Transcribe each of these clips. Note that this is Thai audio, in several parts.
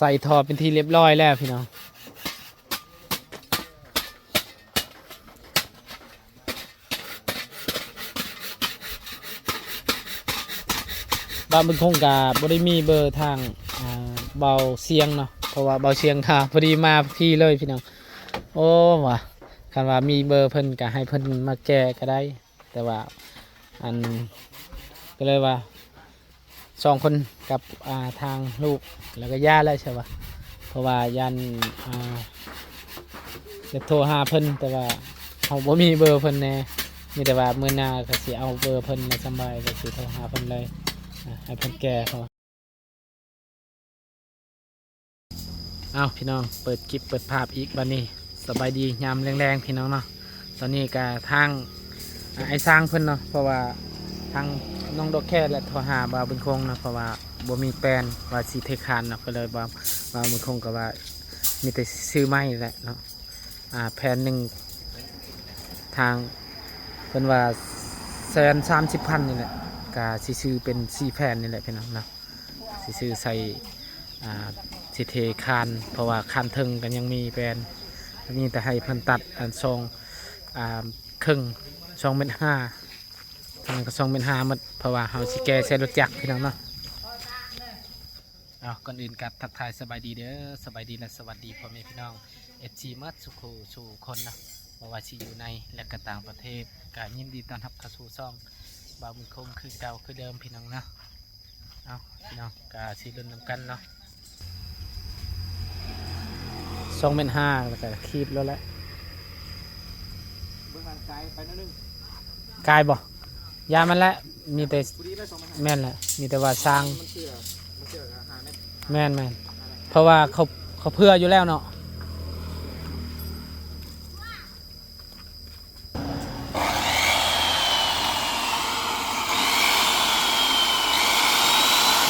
ใส่ท่อเป็นที่เรียบร้อยแล้วพี่น้องบ้านบึงคงกับบริมีเบอร์ทางเบาเสียงเนาะเพราะว่าเบาเสียงค่ะพอดีมาพี่เลยพี่น้องโอ้ว่ะคันว่ามีเบอร์เพิ่นก็ให้เพิ่นมาแก้ก็ได้แต่ว่าอันก็เลยว่า2 คนกับทางลูกแล้วก็ย่าแล้วใช่ปะเพราะว่ายันจะโทรหาเพิ่นแต่ว่าเขาบ่มีเบอร์เพิ่นแน่มีแต่ว่ามื้อหน้าก็สิเอาเบอร์เพิ่นมาสำบายก็สิโทรหาเพิ่นเลยให้เพิ่นแก้เขาเอาพี่น้องเปิดคลิปเปิดภาพอีกบัดนี้สบายดียามแรงๆพี่น้องเนาะตอนนี้ก็ทางไอ้สร้างเพิ่นเนาะเพราะว่าทางน้องดอกแค่และโทรหาบ่าวบุญคงเนาะเพราะว่าบ่มีแปลนว่าสิเทคานเนาะก็เลยบ่าวบุญคงก็ว่ามีแต่ซื้อไม้แหละเนาะแผ่นหนึ่งทางเพิ่นว่า130,000นี่แหละก็สิซื้อเป็น4 แผ่นนี่แหละพี่น้องเนาะสิซื้อใส่สิเทคานเพราะว่าคานทึงกันยังมีแปลนมีแต่ให้เพิ่นตัดซองครึ่ง2.5 ทางก็2.5หมดเพราะว่าเฮาสิแก้ใช้รถจักรพี่น้องเนาะก่อนอื่นกับทักทายสบายดีเด้อสบายดีและสวัสดีพ่อแม่พี่น้อง FC มัดสุขสู่คนนะบ่ว่าสิอยู่ในและก็ต่างประเทศก็ยินดีต้อนรับเข้าสู่ช่องบ่าวบุญคงคือเก่าคือเดิมพี่น้องนะพี่น้องก็สิลุ้นนำกันเนาะ2.5แล้วก็คีบแล้วแหละเบิ่งทางไกลไปนิดนึงไกลบ่ยามันแหละมีแต่แม่นแหละมีแต่ว่าสร้างแม่นเพราะว่าเขาเพื่ออยู่แล้วเนาะ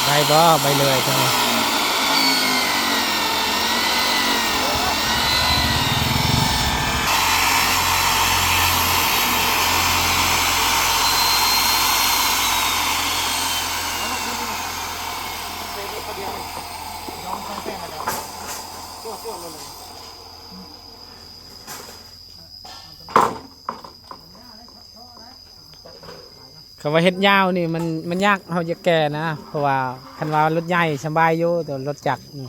ไปบ่ไปเลยจังเลยคำว่าเฮ็ดยาวนี่มันยากเขาจะแก่นะเพราะว่าคันว่ารถใหญ่สบายอยู่แต่รถจักรนี่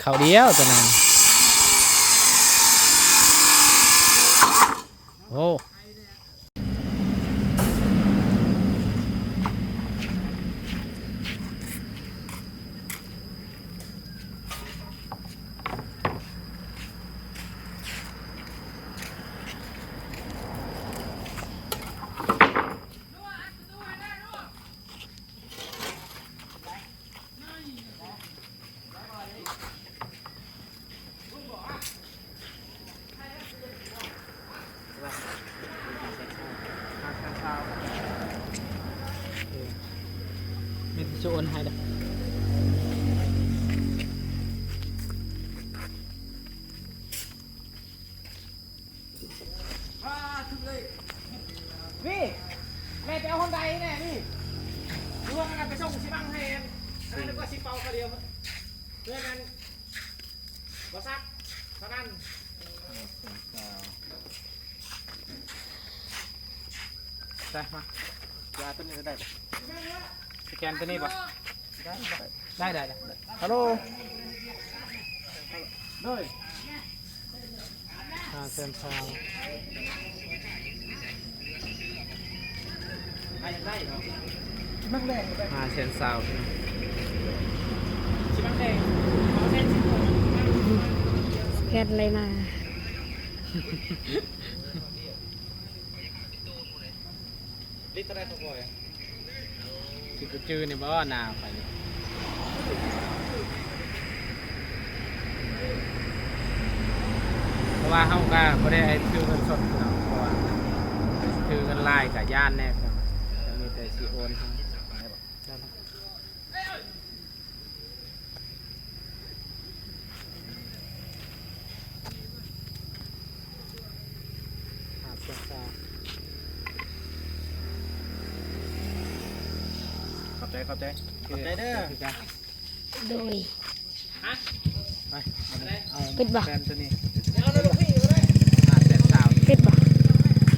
เขาเดียวตัวนั้นโอ้มีโจนให้ได้พี่แม่ไปเอาคนใดแน่พี่ดูว่ากันไปส่งชิบังให้อันนั้นก็ชิเปาคนเดียวเพื่อนนั้นก็ซักเท่านั้นได้มายาตัวนี้ได้ปะสแกนตัวนี้ปะได้ฮัลโหลด้วยเซนซาวได้ชิบังแดงเซนซาวชิบังแดงสแกนอะไรมาลิตรได้ทุกคนคือจืดเนี่ยบ่หนาไปเพราะว่าเขาก็ไม่ได้ซื้อเงินสดเนาะเพราะว่าซื้อเงินลายกับย่านแน่ครับมีแต่ซีโอน ขอบใจเด้อ โดย ไปเอา ปิดบ่ แฟนตัวนี้ ปิดบ่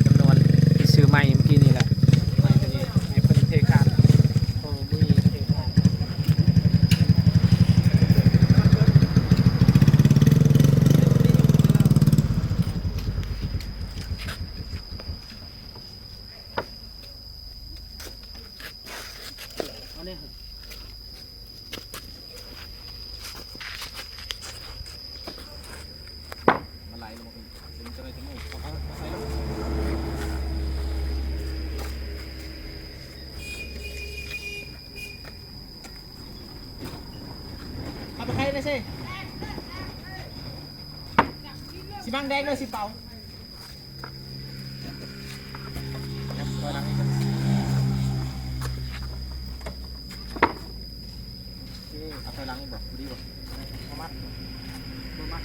จำนวนที่ซื้อใหม่เมื่อกี้นี่แหละใหม่ตัวนี้ให้เพิ่นเทคานโอ้มีเทคานเอาเนี่ย มาไหลลงมาถึงจะได้ทั้งหมดเอาใส่ลงเอาไปใครเลยสิสิบังแดงเลยสิเป่าเอาไปล้างนี่บอกดีบอกเอามัดมือมัด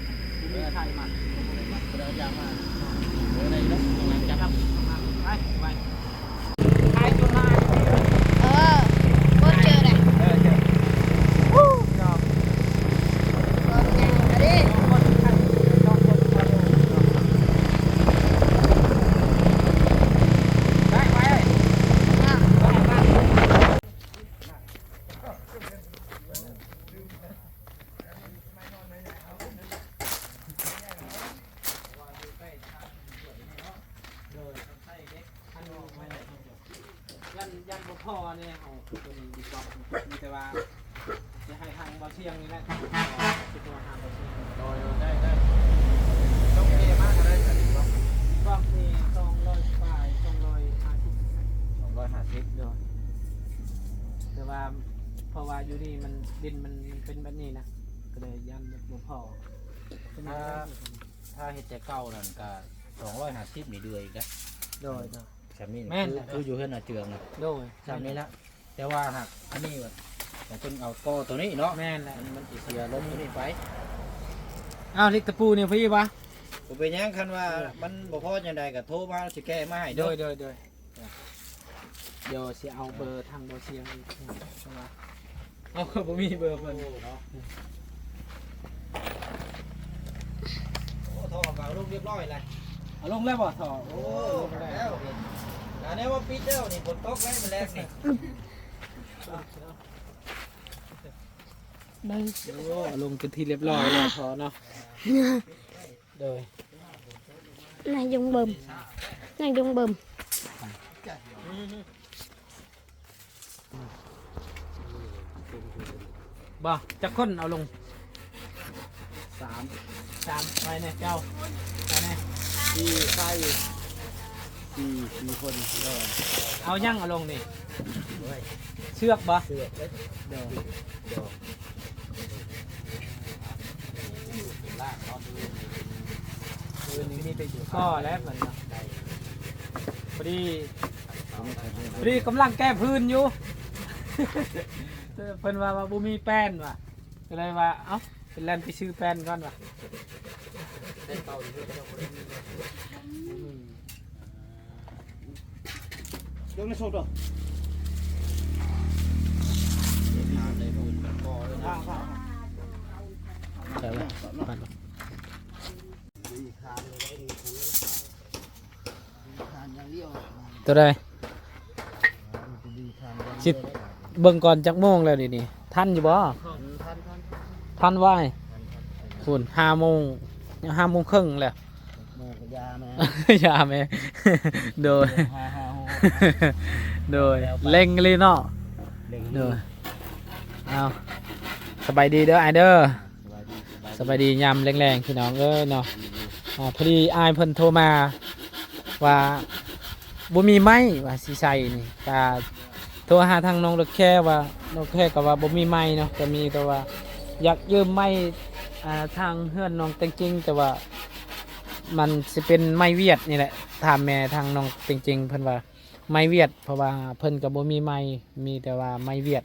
มือไทยมัดเดินยางมาเดินในรถหลังจากครับไปไปไทยจุดมา เออโคตรเจอเลย เจอ ดอก รถยังอันนี้ ได้ไป อ่ะ ยันบ่พอเนี่ยเอาตัวนี้ดีกว่ามีแต่ว่าจะให้ทางบ่เชียงนี่แหละคิดว่าทางบ่เชียง ได้ต้องเทมากก็ได้แต่ดีกว่า บอกนี่200ฝ่าย250 250 เด้อแต่ว่าเพราะว่าอยู่นี่มันดินมันเป็นแบบนี้นะก็เลยยันบ่พอเป็นอย่างนั้น ถ้าเฮ็ดแต่เก่านั่นก็250นี่เดือยอีกนะ โดย สามี แม่น คืออยู่เฮือนน่ะเจืองน่ะ โดย สามีละแต่ว่าหากอันนี้ว่าแต่เพิ่นเอากอตัวนี้เนาะ แม่นแหละ มันสิเสียล้มตัวนี้ไป อ้าวลิกตะปูเนี่ยพี่ปะ บ่เป็นหยังคันว่ามันบ่พอจังไดก็โทรมาสิแก้มาให้ โด เด้อย เดี๋ยวสิเอาเบอร์ทางบ่เชียงอีกใช่ไหมเอาบ่มีเบอร์เพิ่น เนาะโอ้โทรเอาลูกเรียบร้อยแล้ว เอาลงแล้วบ่ถอ โอ้แล้วอันนี้ว่าปิดแล้วนี่ฝนตกแล้วมันแรงนี่ เบิ่ง โอ้ลงเป็นที่เรียบร้อยแล้วพอเนาะโดย นายยงเบิ่มนายยงเบิ่ม บ่จักคนเอาลง3ไปเนี่ยเจ้าไปเนี่ย ที่ใส่4คนเนาะ เอายังเอาลงนี่เชือกบ่ เสือกเด้อ เดี๋ยว ลากนอนดู คืนนี้มีแต่อยู่ก็แล้วเหมือนเนาะพอดีกำลังแก้พื้นอยู่ เพิ่นว่าบ่มีแป้นว่ะก็เลยว่าเอ้าเป็นแล่นไปซื้อแป้นก่อนว่ะ ได้เป่าอยู่ที่เราบ่ได้ยกในโซดอ่ะทานได้บุญกันก่อเลยนะ ใช่แล้วปั่นตัวใดสิเบิ่งก่อนจักโมงแล้วนี่ทันอยู่บ่ทันไหวคุณ5 โมงยัง5 โมงครึ่งแล้ว ยาแม่ อย่าแม่ โดย โดยเล็งเลยเนาะโดยเอาสบายดีเด้อไอเด้อสบายดียามแรงๆพี่น้องเอ้ยเนาะพอดีอายเพิ่นโทรมาว่าบ่มีไม้ว่าสิใส่นี่ก็โทรหาทางน้องดอกแค่ว่าน้องแค่ก็ว่าบ่มีไม้เนาะก็มีแต่ว่าอยากยืมไม้ทางเฮือนน้องจริงๆแต่ว่ามันสิเป็นไม้เวียดนี่แหละถามแม่ทางน้องจริงๆเพิ่นว่าไม้เวียดเพราะว่าเพิ่นก็บ่มีไม้มีแต่ว่าไม้เวียด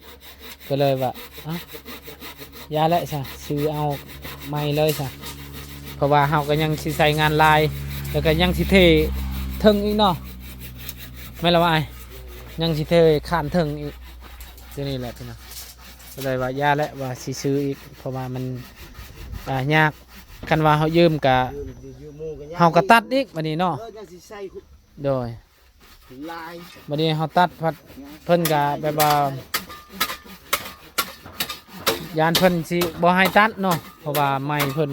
ก็เลยว่าเอ้ายาแล้วซะซื้อเอาไม้เลยซะเพราะว่าเฮาก็ยังสิใส่งานลายแล้วก็ยังสิเทถึงอีกเนาะแม่นละว่าอ้ายยังสิเทข้านถึงอีก ตัวนี้แหละพี่น้องก็เลยว่าย่าและว่าสิซื้ออีกเพราะว่ามันยากคันว่าเฮายืมกะ ยืมหมู่กัน เฮาก็ตัดอีกบัดนี้เนาะ จะสิใส่ โดย ลาย บัดนี้เฮาตัดพัดเพิ่นก็แบบว่ายานเพิ่นสิบ่ให้ตัดเนาะเพราะว่าไม้เพิ่น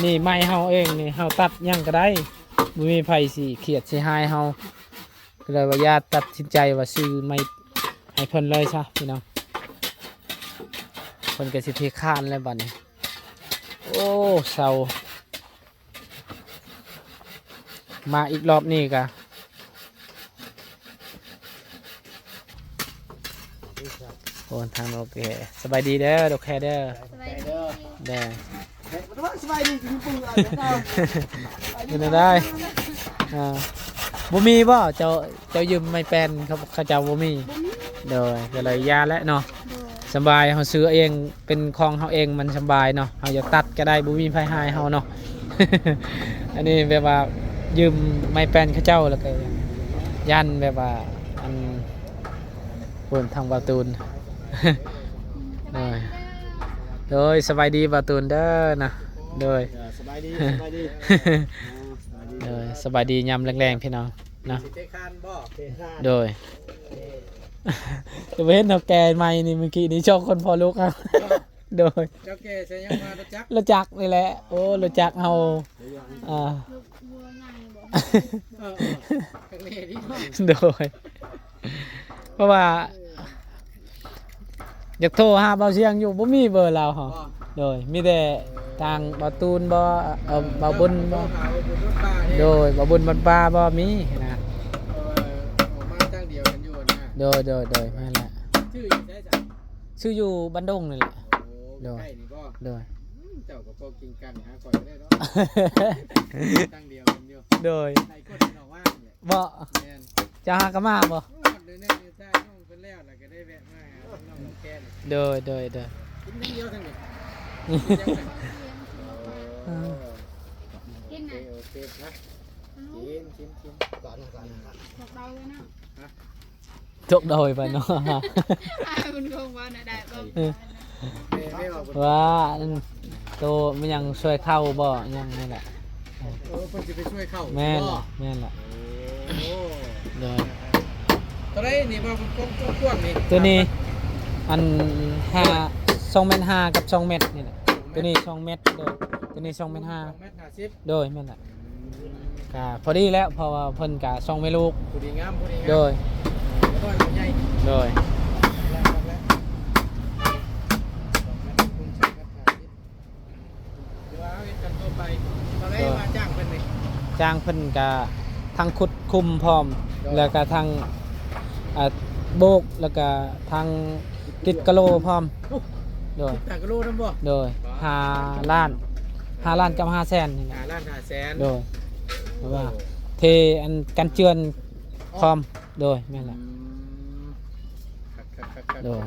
นี่ไม้เฮาเองนี่เฮาตัดหยังก็ได้บ่มีไผสิเครียดสิหายเฮาก็เลยว่าญาติตัดสินใจว่าซื้อไม้ให้เพิ่นเลยซะพี่น้องเพิ่นก็สิเทคานแล้วบัดนี้โอ้เศร้ามาอีกรอบนี้ก็โอ้ทางโอเคสบายดีเด้อดอกแคเด้อ สบายดี เด้อ สบายดีกินปืนอะไรเนาะ เป็นได้บ่มีบ่เจ้ายืมไม่เป็นเขาเจ้าบ่มีเด้อก็เลยยาแล้วเนาะ โดย สบายเฮาซื้อเองเป็นของเฮาเองมันสบายเนาะเฮาอยากตัดก็ได้บ่มีไผหายเฮาเนาะ อันนี้แบบว่ายืมไม่เป็นเขาเจ้าแล้วก็ยันแบบว่าอันเพิ่นทางบาตูน โดยสบายดีบาตูนเด้อนะโดย สบายดีสบายดี โดยสบายดียามแรงๆพี่น้องนะ เตะคานบ่เตะคาน โดย จะเห็นเฮาแกใหม่นี่เมื่อกี้นี่ชอบคนพอลุกครับ โดย เจ้าแก่ใช้ยังมารถจักร รถจักรนี่แหละโอ้รถจักรเฮาอ่า ลูกบัวใหญ่บ่ ข้างนี้ดิ โดยเพราะว่าอยากโทรหาเบาเสียงอยู่บ่มีเบอร์เราเหรอโดยมีแต่ทางเบาตูนบ่เบาบุญบ่โดยเบาบุญบัดป้าบ่มีนะ ออกมาตั้งเดียวกันอยู่นะ โดยนั่นแหละ ชื่ออยู่ใช่จ้ะ ชื่ออยู่บันดงนี่แหละ โอ้ใกล้นี่บ่ โดย เจ้าก็พอกินกันหาก่อนได้เนาะตั้งเดียวกันอยู่ โดย ใส่ก้นออกว่างเนี่ย บ่ แม่น จะหากะมาบ่ เดินเนี่ยอยู่ใต้น้องเพิ่นแล้วแล้วก็ได้แวะมาหาน้องแก่นี่ โดยกินเดียวทั้งนี้ กินน่ะ โอเคนะกินก่อน บอกเราเลยเนาะ จกโดยไปเนาะ มันคงว่าน่ะได้บ่ ไม่บอก ว่าอันโตมันยังช่วยเข้าบ่ยังนี่แหละ เพิ่นสิไปช่วยเข้า แม่นล่ะแม่นล่ะ โอ้ โดย ตอนนี้นี่บ่กว้างนี่ ตัวนี้อัน2 เมตร 5กับ2 เมตรนี่แหละตัวนี้2 เมตรโดยตัวนี้2 เมตร 2เมตร50 โดยแม่นล่ะก็พอดีแล้วเพราะว่าเพิ่นก็2 เมตรลูก ผู้ดีงามผู้ดีงาม โดย น้อยใหญ่ โดย จ้างเพิ่นก็ทั้งขุดคุมพร้อมแล้วก็ทั้งโบกแล้วก็ทั้งติดกะโหลพร้อมโดย แต่ก็รู้นะบ่ โดย5 ล้านกับ5 แสนนี่แหละ ล้าน5แสน โดยเพราะว่าเทอันกันเจือนพร้อมโดยแม่นล่ะโดย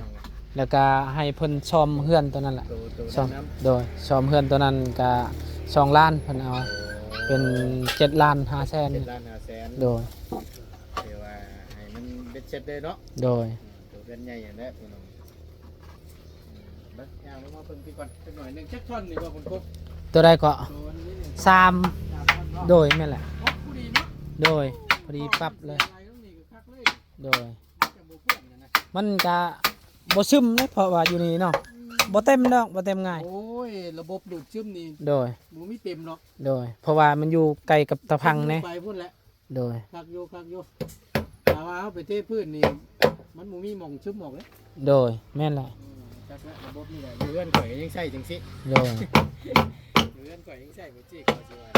แล้วก็ให้เพิ่นซ่อมเฮือนตัวนั้นแหละซ่อมโดยซ่อมเฮือนตัวนั้นก็2 ล้านเพิ่นเอาเป็น7 ล้าน5 แสน 7ล้าน5แสน โดย เดี๋ยวว่าให้มันเป็นเช็ดเลยเนาะ โดย ตัวเป็นใหญ่อย่างนี้พี่น้องบัดยาวลงมาเพิ่งพี่ก่อนสักหน่อยนึงจักท่อนนี่ว่าคุณกบ ตัวใดก็ ตัวนี้ 3โดยแม่นแหละ ผู้ดีเนาะ โดยพอดีปรับเลย อะไรต้องนี่ก็คักเลย โดย จะบ่เพื่อนนะ มันก็บ่ซึมเลยเพราะว่าอยู่นี่เนาะบ่เต็มดอกบ่เต็มง่าย โอ้ยระบบดูดซึมนี่ โดย บ่มีเต็มหรอก โดย เพราะว่ามันอยู่ไกลกับตะพังแน่ ไปพุ่นแหละ โดย คักอยู่ถ้าว่าเอาไปเทพื้นนี่มันบ่มีหม่องซึมหม่องเลย โดยแม่นแหละ จักแล้วระบบนี่แหละเรือนข่อยก็ยังใช้จังซี่ โดย เรือนข่อยยังใช้บ่จี้ข่อยสิว่า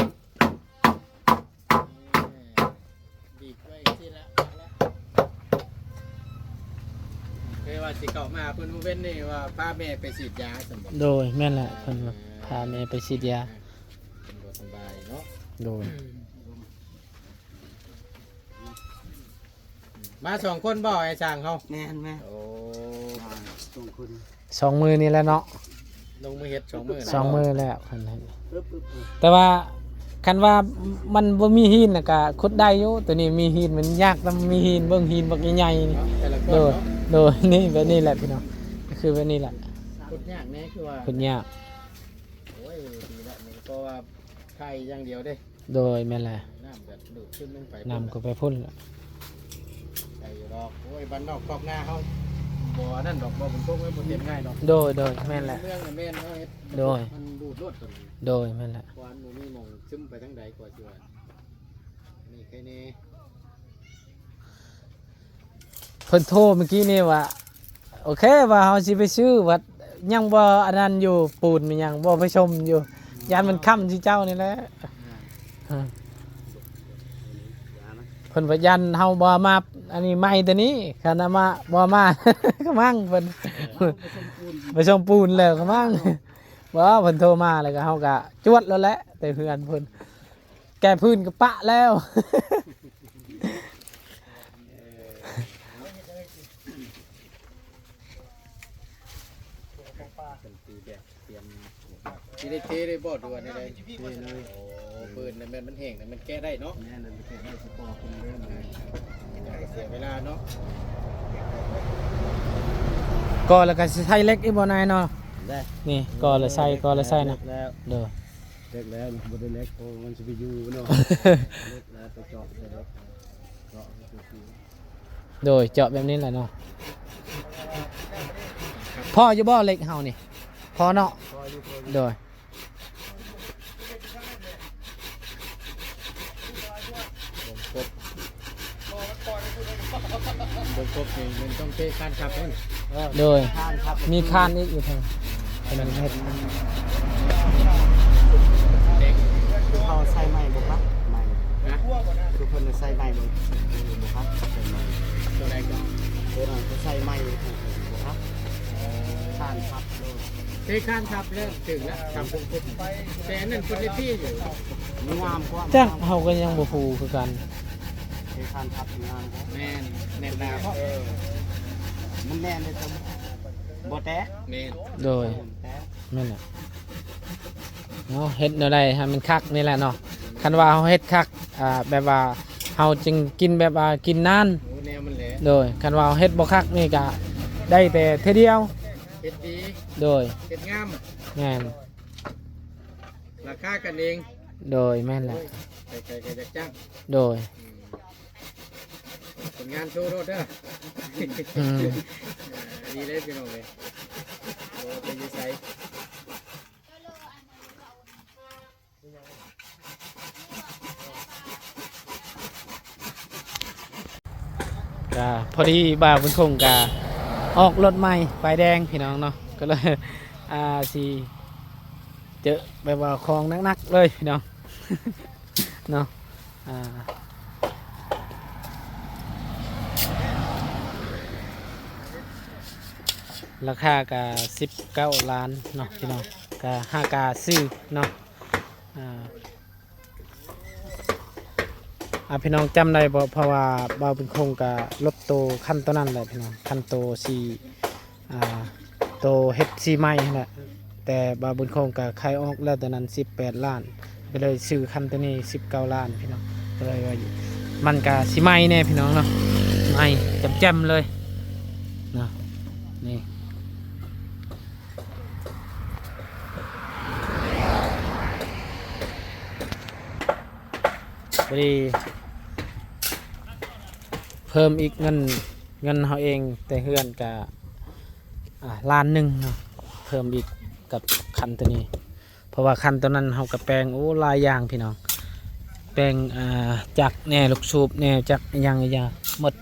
บีบไว้ที่ละเคยว่าสิเข้ามาเพิ่นเว้นนี่ว่าพาแม่ไปฉีดยาซั่นบ่ โดยแม่นแหละเพิ่นว่าพาแม่ไปฉีดยา บ่สบายเนาะ โดย มาสองคนบ่ไอ้ช่างเขา แม่นแม่ โอ้ ส่งคน 2 มือนี่แหละเนาะ ลงมือเฮ็ด2มื้อ 2 มือแล้วเพิ่นให้ ปึ๊บ แต่ว่าคันว่ามันบ่มีหินน่ะก็ขุดได้อยู่ตัวนี้มีหินมันยากนำมีหินเบิ่งหินบักใหญ่ๆนี่ เนาะแต่ละคน โดย เนาะ โดยนี่แบบนี้แหละพี่น้องก็คือแบบนี้แหละ ขุดยากแน่คือว่า คุณยาก โอ้ยดีแล้วนี่เพราะว่าไข่อย่างเดียวเด้ โดยแม่นแหละ น้ำแบบดูดขึ้นลงไป นำก็ไปพ่นละ ไข่ดอกโอ้ยบ้านนอกครอบหน้าเฮาบ่นั่นดอกบ่เป็นพวกไม่บ่เต็มง่ายดอก โดยแม่นแหละ เรื่องน่ะแม่นเฮาเฮ็ด โดย มันดูดรวดตัวนี้ โดยแม่นแหละ วานบ่มีหม่องซึมไปทางใดกว่าสิว่านี่แค่นี้ เพิ่นโทรเมื่อกี้นี่ว่าโอเคว่าเฮาสิไปซื้อวัดยังบ่อันนั้นอยู่ปูนมันยังบ่ไปชมอยู่ยานมันค่ำสิเจ้านี่แหละเพิ่นว่ายันเฮาบ่มาอันนี้ใหม่ตัวนี้คันเอามาบ่มา ก็มั่งเพิ่นไปชมปูนแล้วก็มั่งบ่เพิ่นโทรมาแล้วก็เฮาก็จวดแล้วแหละแต่เพื่อนเพิ่นแก้พื้นก็ปะแล้ว เป็นตีแบบเตรียมแบบสิได้เทได้บ่ด่วนได้เลยโอ้ปืนน่ะแม่นมันแห้งน่ะมันแก้ได้เนาะ แม่นั่นแค่ให้สปอร์คนเล่นเลย เสียเวลาเนาะ ก็แล้วก็สิใช้เล็กอีบ่นายเนาะ ได้ นี่ก็ละใส่ก็ละใส่นะ แล้ว เด้อ เล็กแล้วบ่ได้เล็กโอ้มันสิไปอยู่เนาะเล็กแล้วไปเจาะได้แล้วเจาะคือ โดยเจาะแบบนี้แหละเนาะพ่ออยู่บ่เล็กเฮานี่พ่อเนาะ พออยู่พอ โดย บนครบนี่มันต้องเทการขับเพิ่น โดย ทานครับ มีคานอีกอยู่ทางเป็นอันเฮ็ด เด็ก เขาใส่ไม้บ่ครับไม้ นะ ทุกคนใส่ไม้บ่ครับใส่ไม้ ตัวแรกก่อน ใส่ไม้บ่ครับทานครับ เทการขับเริ่มถึงแล้วขับปุ๊บแต่อันนั้นคุณได้ที่อยู่ มีงามกว่า จ้ะเฮาก็ยังบ่ฮู้คือกัน ทานครับงาม แม่นแน่นหนาเพราะ มันแน่นเลยครับบ่แตะ แม่น โดย แตะ แม่นแหละเนาะเฮ็ดแนวใดให้มันคักนี่แหละเนาะคันว่าเฮาเฮ็ดคักแบบว่าเฮาจึงกินแบบว่ากินนาน โอ้แนวมันแหละ โดยคันว่าเฮ็ดบ่คักนี่ก็ได้แต่เทื่อเดียว เฮ็ดดี โดย เฮ็ดงาม แม่น ราคากันเอง โดยแม่นแหละ ใครๆก็จะจ้าง โดย ผลงานโชว์รถเด้อ อืม ดีเลยพี่น้องเลยโอ้เป็นยังไง ก็พอดีบ่าวบุญคงก็ออกรถใหม่ไฟแดงพี่น้องเนาะก็เลยสิเจอแบบว่าของนักๆเลยพี่น้อง เนาะราคาก็19 ล้านเนาะพี่น้องก็5กาซื้อเนาะพี่น้องจำได้บ่เพราะว่าบ่าวเป็นคงกับรถโตคันตัวนั้นแหละพี่น้องคันโตสีโตเฮ็ดสีใหม่นั่นแหละแต่บ่าวบุญคงกับใครออกแล้วตอนนั้น18 ล้านก็เลยซื้อคันตัวนี้19 ล้านพี่น้องก็เลยว่ามันก็สีใหม่แน่พี่น้องเนาะใหม่แจ่มๆเลยเนาะนี่พอดีเพิ่มอีกเงินเขาเองแต่เฮือนกับล้านหนึ่งเนาะเพิ่มอีกกับคันตัวนี้ เพราะว่าคันตัวนั้นเขากับแปลงโอ้หลายอย่างพี่น้องแปลงจักแน่ลูกสูบแน่จักอย่างหมด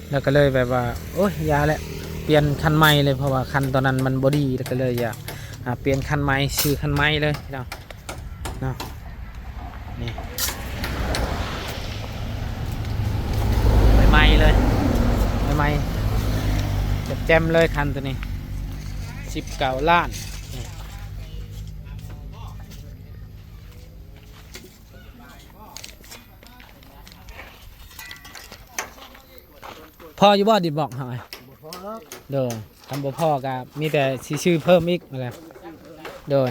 แล้วก็เลยแบบว่าโอ้ยยาแหละเปลี่ยนคันใหม่เลยเพราะว่าคันตอนนั้นมันบอดี้แล้วก็เลยอยากเปลี่ยนคันใหม่ซื้อคันใหม่เลยพี่น้องเนาะนี่ใหม่เลยใหม่แจ่มเลยคันตัวนี้19 ล้านพ่ออยู่บ่ดิบอกหน่อยโดยทำบ่พ่อก็มีแต่ชื่อเพิ่มอีกอะไรโดย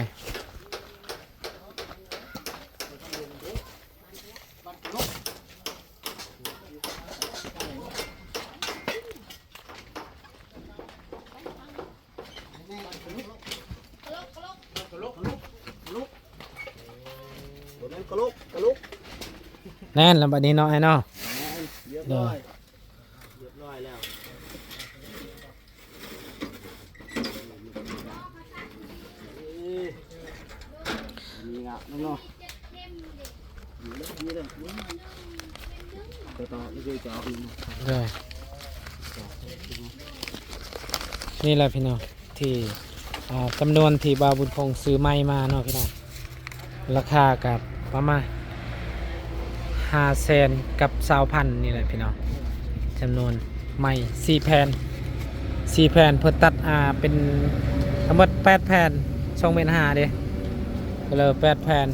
ตัวนั้นกระลุก แน่นแล้วบัดนี้เนาะไอ้เนาะ เรียบร้อยแล้วนี่งะน้องๆนี่เลยต่อนี่คือจะเอา เลยนี่แหละพี่น้องที่จำนวนที่บาวบุญพงษ์ซื้อไม้มาเนาะพี่น้องราคากับประมาณ500,000กับ20,000นี่แหละพี่น้องจำนวนไม้4 แผ่น4 แผ่นเพื่อตัดเป็นทั้งหมด8 แผ่น2 เมตร 5เด้ก็เลย8 แผ่น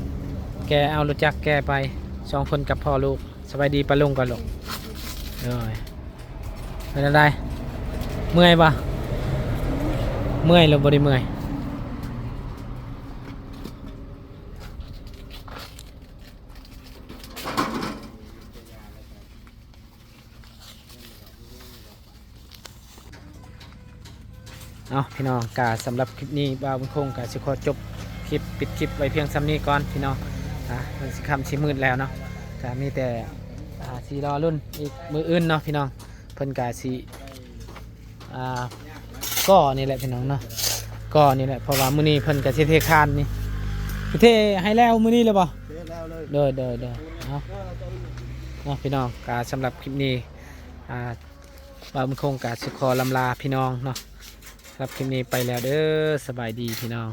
แกเอารถจักรแกไป2 คนกับพ่อลูกสบายดีปะลุงก่อนลูกเลยเป็นอะไรเมื่อยปะเมื่อยหรือบ่ได้เมื่อยเอาพี่น้องกาสำหรับคลิปนี้บ่าวบุญคงกาสิขอจบคลิปปิดคลิปไว้เพียงซ้ำนี้ก่อนพี่น้องมันสิค่ำสิมืดแล้วเนาะกามีแต่สีรอรุ่นอีกมืออื่นเนาะพี่น้องเพิ่นกาสีก็นี่แหละพี่น้องเนาะก็นี่แหละเพราะว่ามื้อนี้เพิ่นกาสิเทคานนี่เทให้แล้วมื้อนี้เลยบ่เด้อเอาเนาะพี่น้องกาสำหรับคลิปนี้บ่าวบุญคงกาสิขอลำลาพี่น้องเนาะสำหรับคลิปนี้ไปแล้วเด้อสบายดีพี่น้อง